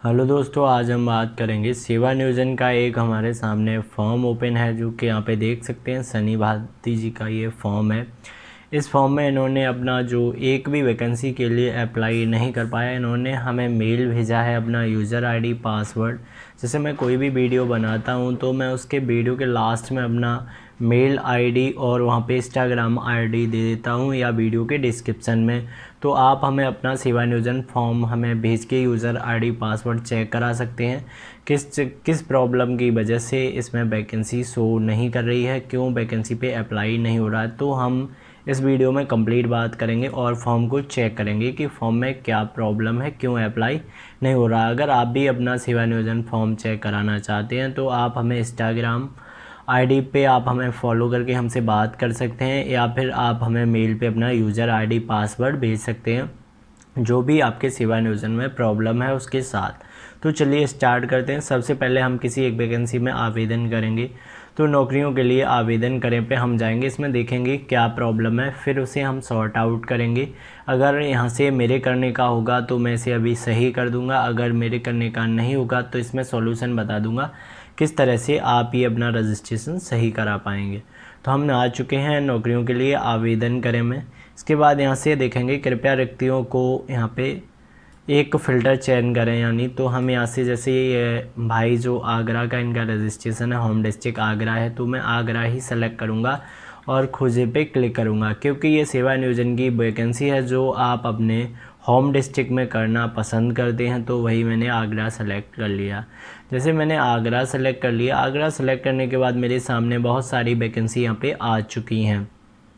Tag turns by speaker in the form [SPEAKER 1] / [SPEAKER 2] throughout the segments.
[SPEAKER 1] Hello दोस्तों, आज हम बात करेंगे सेवा नियोजन का। एक हमारे सामने फॉर्म ओपन है जो कि यहाँ पे देख सकते हैं। सनी भारती जी का ये फॉर्म है। इस फॉर्म में इन्होंने अपना जो एक भी वैकेंसी के लिए अप्लाई नहीं कर पाया, इन्होंने हमें मेल भेजा है अपना यूज़र आईडी पासवर्ड। जैसे मैं कोई भी वीडियो बनाता हूँ तो मैं उसके वीडियो के लास्ट में अपना मेल आईडी और वहाँ पे इंस्टाग्राम आईडी दे देता हूँ या वीडियो के डिस्क्रिप्शन में। तो आप हमें अपना सेवा नियोजन फॉर्म हमें भेज के यूज़र आईडी पासवर्ड चेक करा सकते हैं किस प्रॉब्लम की वजह से इसमें वैकेंसी शो नहीं कर रही है, क्यों वैकेंसी पे अप्लाई नहीं हो रहा है। तो हम इस वीडियो में कंप्लीट बात करेंगे और फॉर्म को चेक करेंगे कि फॉर्म में क्या प्रॉब्लम है, क्यों अप्लाई नहीं हो रहा। अगर आप भी अपना सेवा नियोजन फॉर्म चेक कराना चाहते हैं तो आप हमें इंस्टाग्राम आईडी पे आप हमें फॉलो करके हमसे बात कर सकते हैं या फिर आप हमें मेल पे अपना यूज़र आईडी पासवर्ड भेज सकते हैं जो भी आपके सेवा नियोजन में प्रॉब्लम है उसके साथ। तो चलिए स्टार्ट करते हैं। सबसे पहले हम किसी एक वैकेंसी में आवेदन करेंगे। तो नौकरियों के लिए आवेदन करें पे हम जाएंगे, इसमें देखेंगे क्या प्रॉब्लम है, फिर उसे हम सॉर्ट आउट करेंगे। अगर यहाँ से मेरे करने का होगा तो मैं इसे अभी सही कर दूँगा, अगर मेरे करने का नहीं होगा तो इसमें सॉल्यूशन बता दूँगा किस तरह से आप ये अपना रजिस्ट्रेशन सही करा पाएंगे। तो हम आ चुके हैं नौकरियों के लिए आवेदन करें में। इसके बाद यहाँ से देखेंगे कृपया रिक्तियों को यहाँ पे एक फ़िल्टर चयन करें, यानी तो हम यहाँ से जैसे ये भाई जो आगरा का इनका रजिस्ट्रेशन है, होम डिस्ट्रिक्ट आगरा है, तो मैं आगरा ही सेलेक्ट करूँगा और खोजे पे क्लिक करूँगा क्योंकि ये सेवा नियोजन की वैकेंसी है जो आप अपने होम डिस्ट्रिक्ट में करना पसंद करते हैं। तो वही मैंने आगरा सेलेक्ट कर लिया। जैसे मैंने आगरा सेलेक्ट कर लिया, आगरा सेलेक्ट करने के बाद मेरे सामने बहुत सारी वैकेंसी यहाँ पे आ चुकी हैं।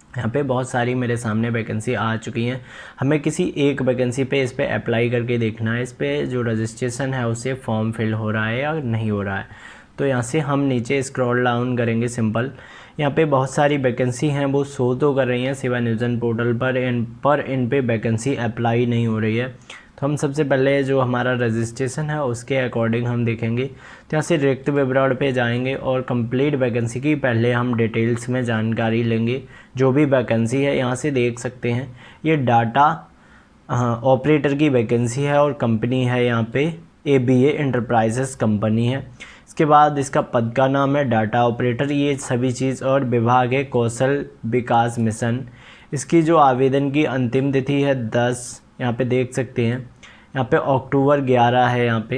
[SPEAKER 1] यहाँ पे बहुत सारी मेरे सामने वैकेंसी आ चुकी हैं। हमें किसी एक वैकेंसी पे इस पे अप्लाई करके देखना है, इस पे जो रजिस्ट्रेशन है उससे फॉर्म फिल हो रहा है या नहीं हो रहा है। तो यहाँ से हम नीचे स्क्रॉल डाउन करेंगे सिंपल। यहाँ पे बहुत सारी वैकेंसी हैं, वो शो तो कर रही हैं सेवा नियोजन पोर्टल पर इन पे वैकेंसी अप्लाई नहीं हो रही है। तो हम सबसे पहले जो हमारा रजिस्ट्रेशन है उसके अकॉर्डिंग हम देखेंगे। तो यहाँ से रिक्त विवरण पे जाएंगे और कंप्लीट वैकेंसी की पहले हम डिटेल्स में जानकारी लेंगे। जो भी वैकेंसी है यहाँ से देख सकते हैं, ये डाटा ऑपरेटर की वैकेंसी है और कंपनी है यहाँ पे ABA इंटरप्राइजेस कंपनी है। इसके बाद इसका पद का नाम है डाटा ऑपरेटर, ये सभी चीज़, और विभाग है कौशल विकास मिशन। इसकी जो आवेदन की अंतिम तिथि है 10, यहाँ पे देख सकते हैं, यहाँ पे अक्टूबर 11 है यहाँ पे।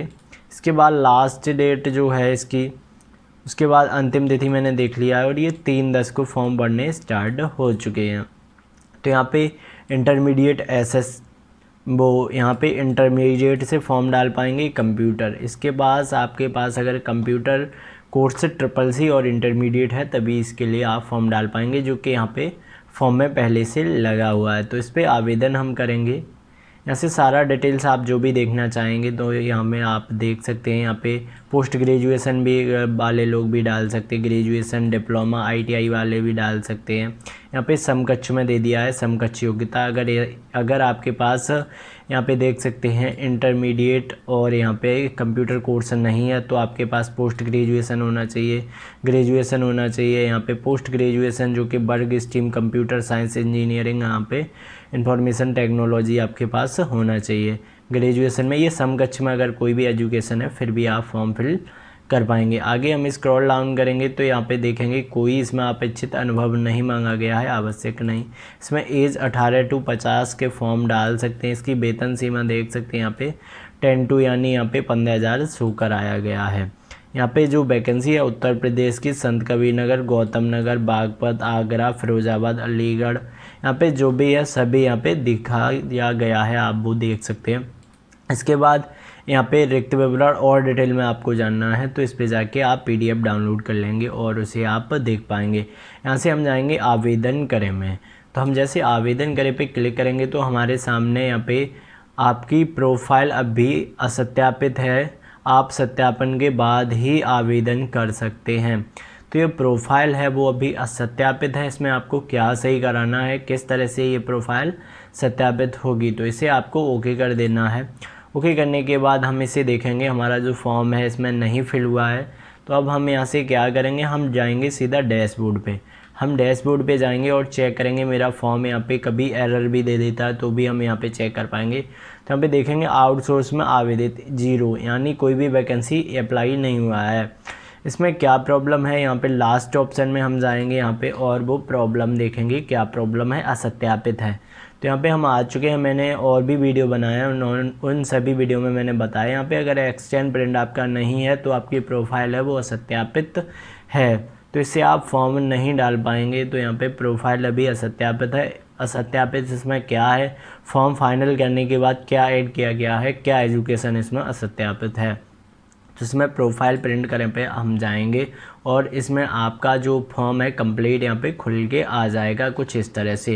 [SPEAKER 1] इसके बाद लास्ट डेट जो है इसकी, उसके बाद अंतिम तिथि मैंने देख लिया है और ये 3/10 को फॉर्म भरने स्टार्ट हो चुके हैं। तो यहाँ पे इंटरमीडिएट SS वो यहाँ पे इंटरमीडिएट से फॉर्म डाल पाएंगे कंप्यूटर। इसके बाद आपके पास अगर कंप्यूटर कोर्स से CCC और इंटरमीडिएट है तभी इसके लिए आप फॉर्म डाल पाएंगे, जो कि यहाँ पे फॉर्म में पहले से लगा हुआ है। तो इस पर आवेदन हम करेंगे। यहाँ से सारा डिटेल्स आप जो भी देखना चाहेंगे तो यहाँ में आप देख सकते हैं। यहाँ पे पोस्ट ग्रेजुएशन भी वाले लोग भी डाल सकते हैं, ग्रेजुएशन डिप्लोमा ITI वाले भी डाल सकते हैं। यहाँ पे समकक्ष में दे दिया है समकक्ष योग्यता। अगर आपके पास यहाँ पे देख सकते हैं इंटरमीडिएट और यहाँ पे कंप्यूटर कोर्स नहीं है तो आपके पास पोस्ट ग्रेजुएशन होना चाहिए, ग्रेजुएशन होना चाहिए। यहाँ पे पोस्ट ग्रेजुएशन जो कि वर्ग स्ट्रीम कंप्यूटर साइंस इंजीनियरिंग, यहाँ पे इंफॉर्मेशन टेक्नोलॉजी आपके पास होना चाहिए ग्रेजुएशन में। ये समकक्ष में अगर कोई भी एजुकेशन है फिर भी आप फॉर्म फिल कर पाएंगे। आगे हम स्क्रॉल डाउन करेंगे तो यहाँ पे देखेंगे कोई इसमें अपेक्षित अनुभव नहीं मांगा गया है, आवश्यक नहीं। इसमें एज 18 to 50 के फॉर्म डाल सकते हैं। इसकी वेतन सीमा देख सकते हैं यहाँ पे 10 to यानी यहाँ पे 15,000 शो कराया गया है। यहाँ पे जो वैकेंसी है उत्तर प्रदेश की संत कबीर नगर, गौतम नगर, बागपत, आगरा, फिरोजाबाद, अलीगढ़, यहाँ पे जो भी है सभी यहाँ पे दिखाया गया है, आप वो देख सकते हैं। इसके बाद यहाँ पे रिक्त विवरण और डिटेल में आपको जानना है तो इस पे जाके आप PDF डाउनलोड कर लेंगे और उसे आप देख पाएंगे। यहाँ से हम जाएंगे आवेदन करें में। तो हम जैसे आवेदन करें पे क्लिक करेंगे तो हमारे सामने यहाँ पे आपकी प्रोफाइल अभी असत्यापित है, आप सत्यापन के बाद ही आवेदन कर सकते हैं। तो ये प्रोफाइल है वो अभी असत्यापित है, इसमें आपको क्या सही कराना है, किस तरह से ये प्रोफाइल सत्यापित होगी, तो इसे आपको ओके कर देना है। ओके करने के बाद हम इसे देखेंगे, हमारा जो फॉर्म है इसमें नहीं फिल हुआ है। तो अब हम यहाँ से क्या करेंगे, हम जाएंगे सीधा डैशबोर्ड पे। हम डैशबोर्ड पे जाएंगे और चेक करेंगे मेरा फॉर्म यहाँ पे कभी एरर भी दे देता है तो भी हम यहाँ पे चेक कर पाएंगे। यहाँ पे देखेंगे आउटसोर्स में आवेदित 0, यानी कोई भी वैकेंसी अप्लाई नहीं हुआ है। इसमें क्या प्रॉब्लम है, यहाँ पे लास्ट ऑप्शन में हम जाएंगे यहाँ पे और वो प्रॉब्लम देखेंगे क्या प्रॉब्लम है, असत्यापित है। तो यहाँ पे हम आ चुके हैं, मैंने और भी वीडियो बनाया है, उन सभी वीडियो में मैंने बताया यहाँ पे अगर एक्सचेंज प्रिंट आपका नहीं है तो आपकी प्रोफाइल है वो असत्यापित है, तो इससे आप फॉर्म नहीं डाल पाएंगे। तो यहाँ पे प्रोफाइल अभी असत्यापित है। असत्यापित इसमें क्या है, फॉर्म फाइनल करने के बाद क्या ऐड किया गया है, क्या एजुकेशन इसमें असत्यापित है। तो इसमें प्रोफाइल प्रिंट करें पे हम जाएंगे और इसमें आपका जो फॉर्म है कंप्लीट यहाँ पे खुल के आ जाएगा कुछ इस तरह से।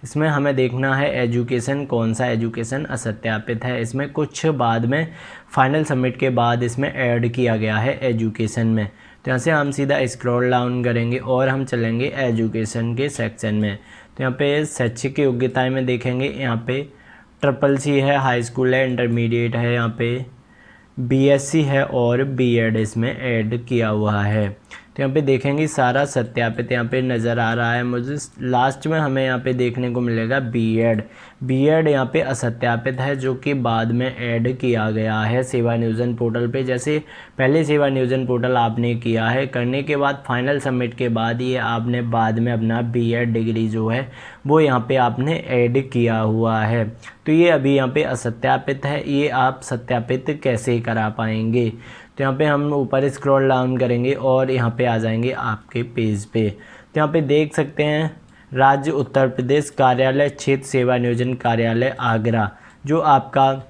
[SPEAKER 1] इसमें हमें देखना है एजुकेशन, कौन सा एजुकेशन असत्यापित है। इसमें कुछ बाद में फाइनल सबमिट के बाद इसमें ऐड किया गया है एजुकेशन में। तो यहाँ से हम सीधा स्क्रॉल डाउन करेंगे और हम चलेंगे एजुकेशन के सेक्शन में। तो यहाँ पे शैक्षिक योग्यताएँ में देखेंगे, यहाँ पे CCC है, हाई स्कूल है, इंटरमीडिएट है, यहाँ पे BSc है और B.Ed इसमें ऐड किया हुआ है। तो यहाँ पे देखेंगे सारा सत्यापित यहाँ पे नज़र आ रहा है मुझे। लास्ट में हमें यहाँ पे देखने को मिलेगा B.Ed यहाँ पे असत्यापित है, जो कि बाद में ऐड किया गया है सेवा नियोजन पोर्टल पे। जैसे पहले सेवा नियोजन पोर्टल आपने किया है, करने के बाद फाइनल सबमिट के बाद ये आपने बाद में अपना B.Ed डिग्री जो है वो यहाँ पे आपने ऐड किया हुआ है। तो ये अभी यहाँ पे असत्यापित है, ये आप सत्यापित कैसे करा पाएंगे। तो यहाँ पे हम ऊपर स्क्रॉल डाउन करेंगे और यहाँ पे आ जाएंगे आपके पेज पे। तो यहाँ पे देख सकते हैं राज्य उत्तर प्रदेश कार्यालय क्षेत्र सेवा नियोजन कार्यालय आगरा, जो आपका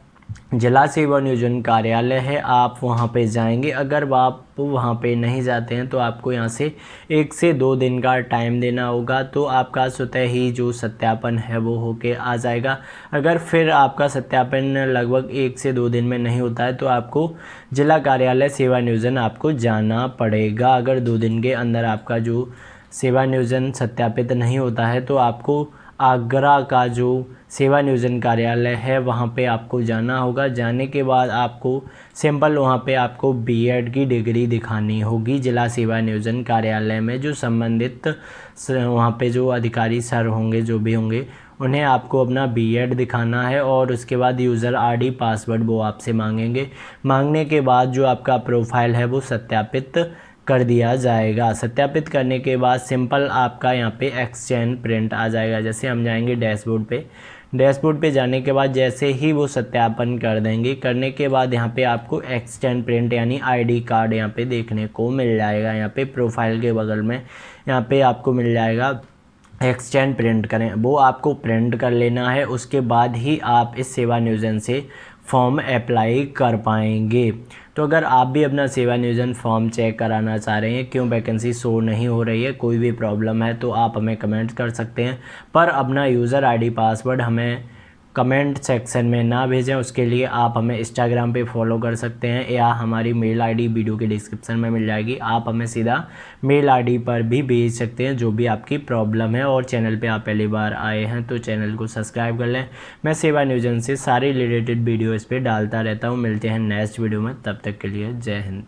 [SPEAKER 1] जिला सेवा नियोजन कार्यालय है, आप वहाँ पे जाएंगे। अगर आप वहाँ पे नहीं जाते हैं तो आपको यहाँ से 1 से 2 दिन का टाइम देना होगा, तो आपका स्वतः ही जो सत्यापन है वो होके आ जाएगा। अगर फिर आपका सत्यापन लगभग 1 से 2 दिन में नहीं होता है तो आपको जिला कार्यालय सेवा नियोजन आपको जाना पड़ेगा। अगर 2 दिन के अंदर आपका जो सेवा नियोजन सत्यापित नहीं होता है तो आपको आगरा का जो सेवा नियोजन कार्यालय है वहाँ पे आपको जाना होगा। जाने के बाद आपको सिंपल वहाँ पे आपको B.Ed की डिग्री दिखानी होगी जिला सेवा नियोजन कार्यालय में। जो संबंधित वहाँ पे जो अधिकारी सर होंगे, जो भी होंगे, उन्हें आपको अपना B.Ed दिखाना है और उसके बाद यूज़र ID पासवर्ड वो आपसे मांगेंगे। मांगने के बाद जो आपका प्रोफाइल है वो सत्यापित कर दिया जाएगा। सत्यापित करने के बाद सिंपल आपका यहाँ पे एक्सचेंज प्रिंट आ जाएगा। जैसे हम जाएंगे डैशबोर्ड पे जाने के बाद जैसे ही वो सत्यापन कर देंगे, करने के बाद यहाँ पे आपको एक्सचेंज प्रिंट यानी ID कार्ड यहाँ पे देखने को मिल जाएगा। यहाँ पे प्रोफाइल के बगल में यहाँ पे आपको मिल जाएगा एक्सचेंज प्रिंट करें, वो आपको प्रिंट कर लेना है। उसके बाद ही आप इस सेवा नियोजन से फॉर्म अप्लाई कर पाएंगे। तो अगर आप भी अपना सेवा नियोजन फॉर्म चेक कराना चाह रहे हैं, क्यों वैकेंसी शो नहीं हो रही है, कोई भी प्रॉब्लम है, तो आप हमें कमेंट कर सकते हैं। पर अपना यूज़र ID पासवर्ड हमें कमेंट सेक्शन में ना भेजें, उसके लिए आप हमें इंस्टाग्राम पे फॉलो कर सकते हैं या हमारी मेल ID वीडियो के डिस्क्रिप्शन में मिल जाएगी। आप हमें सीधा मेल ID पर भी भेज सकते हैं जो भी आपकी प्रॉब्लम है। और चैनल पे आप पहली बार आए हैं तो चैनल को सब्सक्राइब कर लें। मैं सेवा नियोजन से सारी रिलेटेड वीडियो इस पर डालता रहता हूँ। मिलते हैं नेक्स्ट वीडियो में, तब तक के लिए जय हिंद।